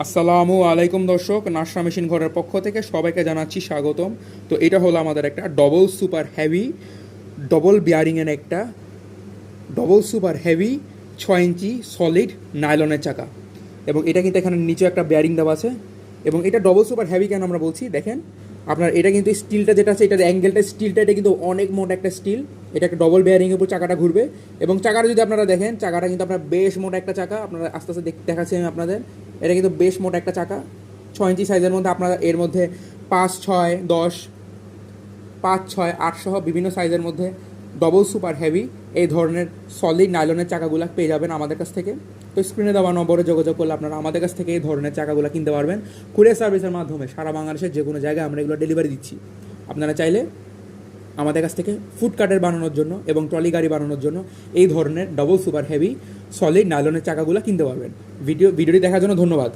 আসসালামু আলাইকুম দর্শক, নাশরা মেশিন ঘরের পক্ষ থেকে সবাইকে জানাচ্ছি স্বাগতম। তো এটা হলো আমাদের একটা ডবল সুপার হেভি 6 ইঞ্চি সলিড নাইলনের চাকা। এবং এটা কিন্তু এখানে নিচে একটা বেয়ারিং দেওয়া আছে। এবং এটা ডবল সুপার হেভি কেন আমরা বলছি দেখেন, আপনার এটা কিন্তু স্টিলটা যেটা আছে, এটার অ্যাঙ্গেলটা স্টিলটা, এটা কিন্তু অনেক মোটা একটা স্টিল। এটা একটা ডবল বেয়ারিংয়ের উপর চাকাটা ঘুরবে। এবং চাকাটা যদি আপনারা দেখেন, চাকাটা কিন্তু আপনার বেশ মোটা একটা চাকা। আপনারা আস্তে আস্তে দেখাচ্ছি আমি আপনাদের। এটা কিন্তু বেশ মোটা একটা চাকা, 6 ইঞ্চি সাইজের মধ্যে। আপনারা এর মধ্যে 5, 6, 10, 5, 6, 8 সহ বিভিন্ন সাইজের মধ্যে ডবল সুপার হেভি এই ধরনের সলিড নাইলনের চাকাগুলো পেয়ে যাবেন আমাদের কাছ থেকে। তো স্ক্রিনে দেওয়া নম্বরে যোগাযোগ করলে আপনারা আমাদের কাছ থেকে এই ধরনের চাকাগুলো কিনতে পারবেন কুরিয়ার সার্ভিসের মাধ্যমে। সারা বাংলাদেশের যে কোনো জায়গায় আমরা এগুলো ডেলিভারি দিচ্ছি। আপনারা চাইলে আমাদের কাছ থেকে ফুড কার্টের বানানোর জন্য এবং ট্রলি গাড়ি বানানোর জন্য এই ধরনের ডবল সুপার হেভি সলিড নাইলনের চাকাগুলো কিনতে পারবেন। ভিডিওটি দেখার জন্য ধন্যবাদ।